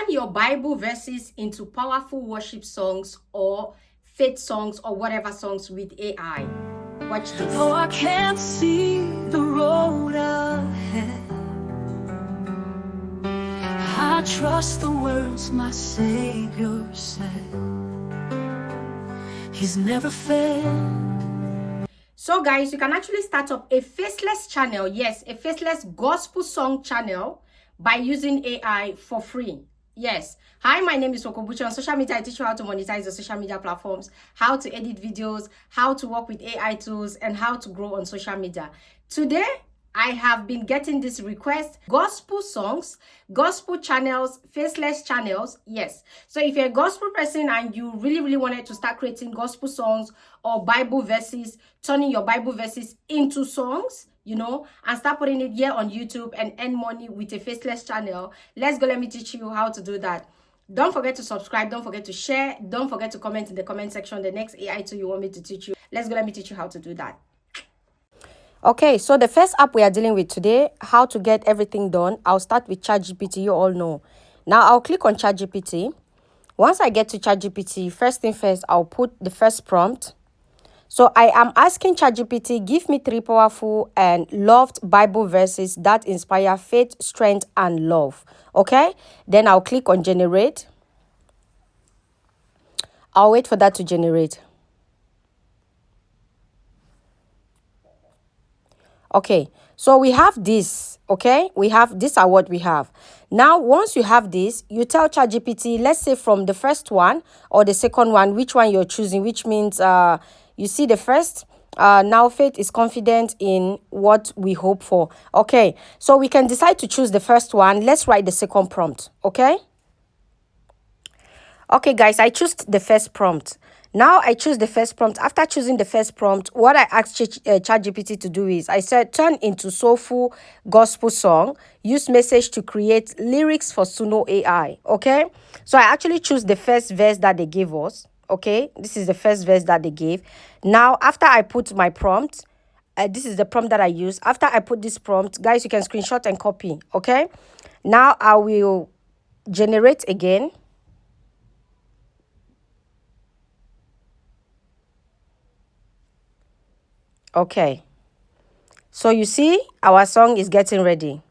your Bible verses into powerful worship songs or faith songs or whatever songs with AI. Watch this. Oh, I can't see the road ahead. I trust the words my Savior said. He's never failed. So guys, you can actually start up a faceless channel. Yes, a faceless gospel song channel by using AI for free. Yes. Hi, my name is Okobuchi. On social media, I teach you how to monetize your social media platforms, how to edit videos, how to work with AI tools, and how to grow on social media. Today, I have been getting this request: gospel songs, gospel channels, faceless channels. Yes. So if you're a gospel person and you really wanted to start creating gospel songs or Bible verses, turning your Bible verses into songs, you know, and start putting it here on YouTube and earn money with a faceless channel, let's go. Let me teach you how to do that. Don't forget to subscribe. Don't forget to share. Don't forget to comment in the comment section the next AI tool you want me to teach you. Let's go. Let me teach you how to do that. Okay, so the first app we are dealing with today, how to get everything done. I'll start with ChatGPT. You all know. Now I'll click on ChatGPT. Once I get to ChatGPT, first thing first, I'll put the first prompt. So I am asking ChatGPT, give me 3 powerful and loved Bible verses that inspire faith, strength, and love. Okay, then I'll click on generate. I'll wait for that to generate. Okay, so we have this. Okay, we have this are what we have. Now, once you have this, you tell ChatGPT, let's say from the first one or the second one, which one you're choosing, which means you see the first. Now faith is confident in what we hope for. Okay, so we can decide to choose the first one. Let's write the second prompt. Okay, guys, I choose the first prompt. Now I choose the first prompt. After choosing the first prompt, what I asked ChatGPT to do is I said, turn into soulful gospel song. Use message to create lyrics for Suno AI. Okay, so I actually choose the first verse that they gave us. Okay, this is the first verse that they gave. Now, after I put my prompt, this is the prompt that I use. After I put this prompt, guys, you can screenshot and copy. Okay, now I will generate again. Okay, so you see our song is getting ready.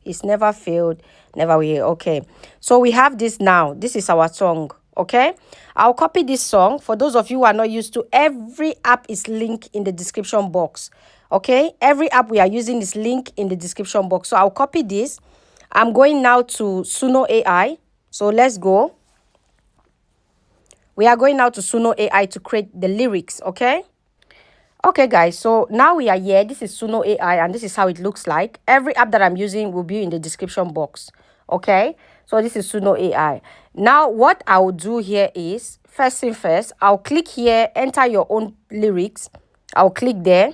It's never failed, never will. Okay, so we have this now. This is our song. Okay, I'll copy this song. For those of you who are not used to, every app is linked in the description box. Okay, every app we are using is linked in the description box. So I'll copy this. I'm going now to Suno AI. So let's go. We are going now to Suno AI to create the lyrics. Okay, guys, so now we are here. This is Suno AI and this is how it looks like. Every app that I'm using will be in the description box. Okay, so this is Suno AI. Now what I will do here is, first thing first, I'll click here, enter your own lyrics. I'll click there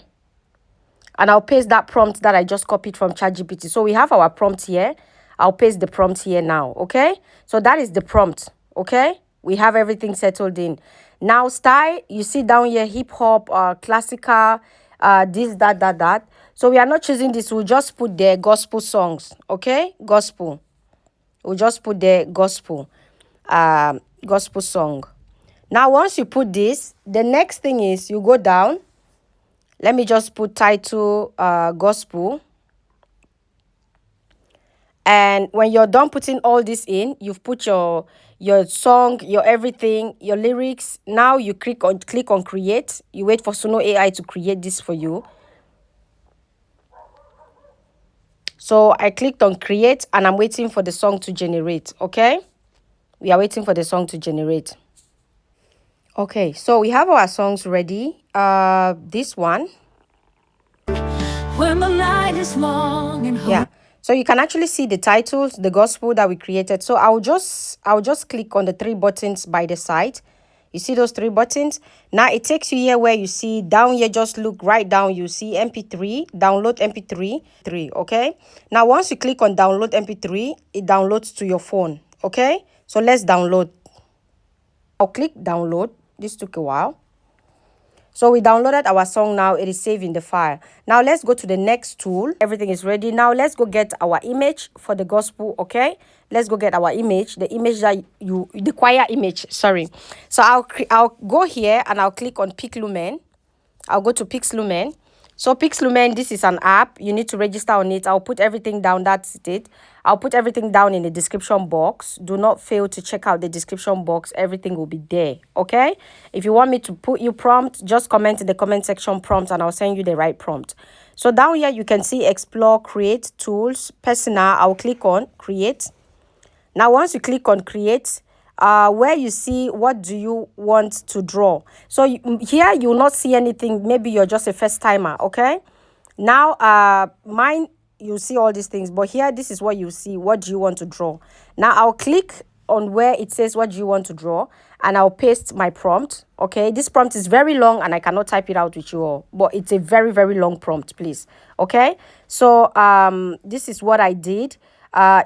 and I'll paste that prompt that I just copied from ChatGPT. So we have our prompt here. I'll paste the prompt here now. Okay, so that is the prompt. Okay, we have everything settled in. Now style, you see down here, hip hop, classical, this, that. So we are not choosing this. We'll just put the gospel songs. Okay, gospel. We'll just put the gospel song. Now once you put this, the next thing is you go down. Let me just put title gospel. And when you're done putting all this in, you've put your song, your everything, your lyrics. Now you click on create. You wait for Suno AI to create this for you. So I clicked on create and I'm waiting for the song to generate. Okay, we are waiting for the song to generate. Okay, so we have our songs ready. This one. When the night is long and yeah. So you can actually see the titles, the gospel that we created. So I'll just click on the 3 buttons by the side. You see those 3 buttons? Now it takes you here where you see down here, just look right down. You see MP3, download MP3. Okay. Now once you click on download MP3, it downloads to your phone. Okay. So let's download. I'll click download. This took a while. So we downloaded our song. Now it is saved in the file. Now let's go to the next tool. Everything is ready. Now let's go get our image for the gospel. Okay, let's go get our image, the image that the choir image, sorry. So I'll go here and I'll click on PicLumen. I'll go to Pixlumen. So Pixlumen, this is an app. You need to register on it. I'll put everything down. That's it. I'll put everything down in the description box. Do not fail to check out the description box. Everything will be there. Okay? If you want me to put you prompt, just comment in the comment section prompt and I'll send you the right prompt. So down here, you can see explore, create, tools, personal. I'll click on create. Now, once you click on create, where you see what do you want to draw. So here you will not see anything. Maybe you're just a first timer. Okay. Now, mine, you see all these things, but here, this is what you see. What do you want to draw? Now, I'll click on where it says what do you want to draw, and I'll paste my prompt. Okay, this prompt is very long and I cannot type it out with you all, but it's a very, very long prompt, please. Okay, so this is what I did.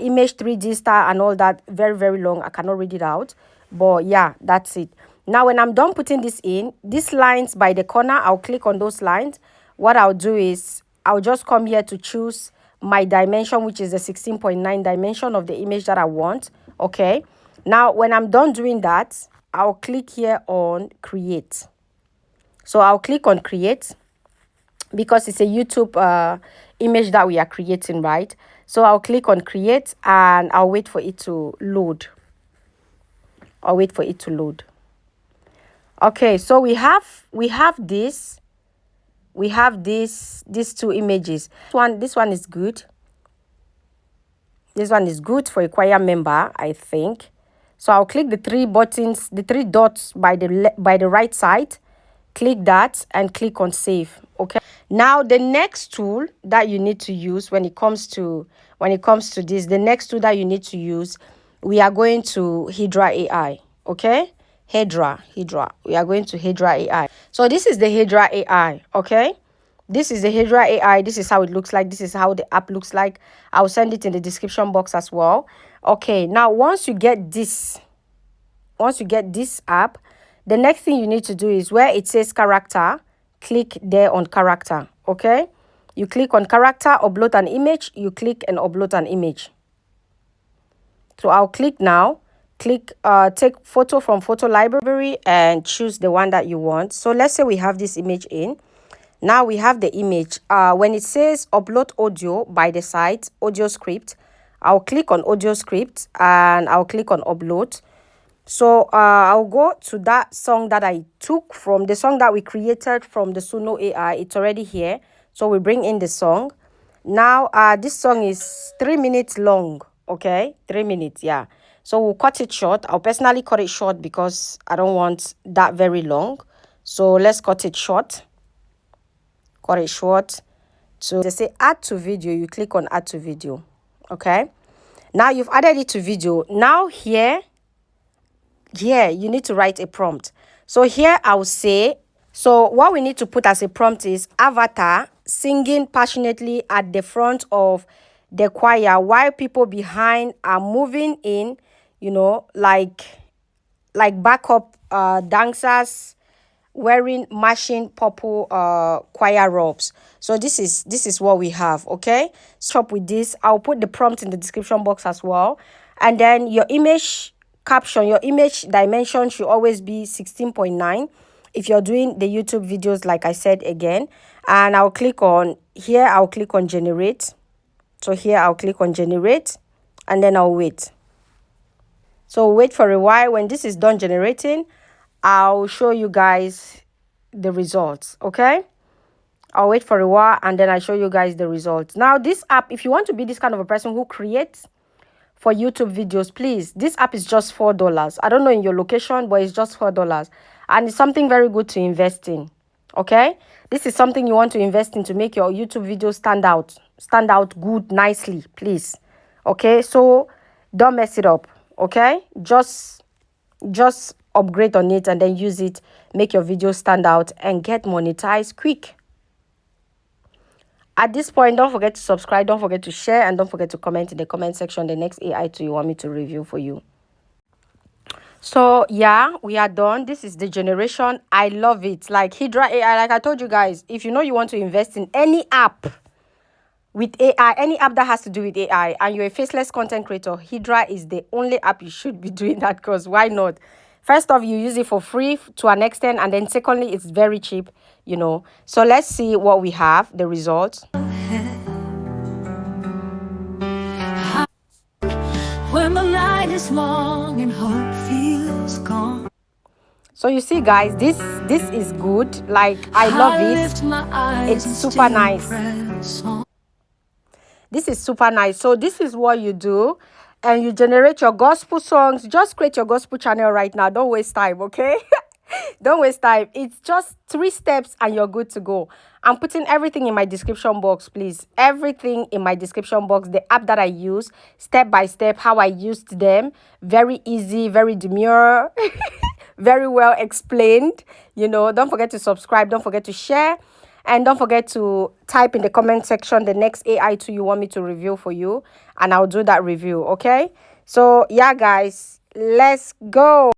Image 3D star and all that, very, very long. I cannot read it out, but yeah, that's it. Now, when I'm done putting this in, these lines by the corner, I'll click on those lines. What I'll do is I'll just come here to choose my dimension, which is the 16.9 dimension of the image that I want. Okay, now when I'm done doing that, I'll click here on create. So I'll click on create because it's a YouTube image that we are creating, right? So I'll click on create and I'll wait for it to load. I'll wait for it to load. Okay, so we have these two images. This one is good. This one is good for a choir member, I think. So I'll click the three buttons, the three dots by the right side. Click that and click on save. Okay. Now the next tool that you need to use when it comes to this, the next tool that you need to use, we are going to Hedra.ai. Okay. Hedra. We are going to Hedra.ai. So this is the Hedra.ai. Okay. This is the Hedra.ai. This is how it looks like. This is how the app looks like. I'll send it in the description box as well. Okay. Now, once you get this app, the next thing you need to do is where it says character, click there on character. Okay. You click on character, upload an image. You click and upload an image. So I'll click now. Click take photo from photo library and choose the one that you want. So let's say we have this image in. Now we have the image. When it says upload audio by the side, audio script, I'll click on audio script and I'll click on upload. So I'll go to that song that I took from the song that we created from the Suno AI. It's already here. So we bring in the song. Now this song is 3 minutes long. Okay, 3 minutes. Yeah. So we'll cut it short. I'll personally cut it short because I don't want that very long. So let's cut it short. Cut it short. So they say add to video. You click on add to video. Okay. Now you've added it to video. Now here you need to write a prompt. So here I'll say, so what we need to put as a prompt is avatar singing passionately at the front of the choir while people behind are moving in, you know, like backup dancers wearing matching purple choir robes. So this is what we have. Okay, stop with this. I'll put the prompt in the description box as well. And then your image caption, your image dimension should always be 16.9 if you're doing the YouTube videos, like I said again. And I'll click on here. I'll click on generate. So here I'll click on generate and then I'll wait. So wait for a while. When this is done generating, I'll show you guys the results. Okay, I'll wait for a while and then I show you guys the results. Now this app, if you want to be this kind of a person who creates for YouTube videos, please, this app is just $4. I don't know in your location, but it's just $4 and it's something very good to invest in. Okay, this is something you want to invest in to make your YouTube videos stand out good, nicely, please. Okay, so don't mess it up. Okay, just upgrade on it and then use it, make your video stand out and get monetized quick. At this point, don't forget to subscribe, don't forget to share, and don't forget to comment in the comment section the next AI tool you want me to review for you. So yeah, we are done. This is the generation. I love it. Like Hedra AI, like I told you guys, if you know you want to invest in any app with AI, any app that has to do with AI, and you're a faceless content creator, Hedra is the only app you should be doing that, because why not? First off, you use it for free to an extent, and then secondly, it's very cheap, you know. So let's see what we have, the results. When the night is long and hope feels gone. So you see, guys, this is good. Like, I love it. It's super nice. This is super nice. So this is what you do, and you generate your gospel songs. Just create your gospel channel right now. Don't waste time, okay? Don't waste time. It's just 3 steps and you're good to go. I'm putting everything in my description box, please. Everything in my description box. The app that I use, step by step, how I used them. Very easy, very demure, very well explained. You know, don't forget to subscribe. Don't forget to share. And don't forget to type in the comment section the next AI tool you want me to review for you. And I'll do that review, okay? So, yeah, guys, let's go.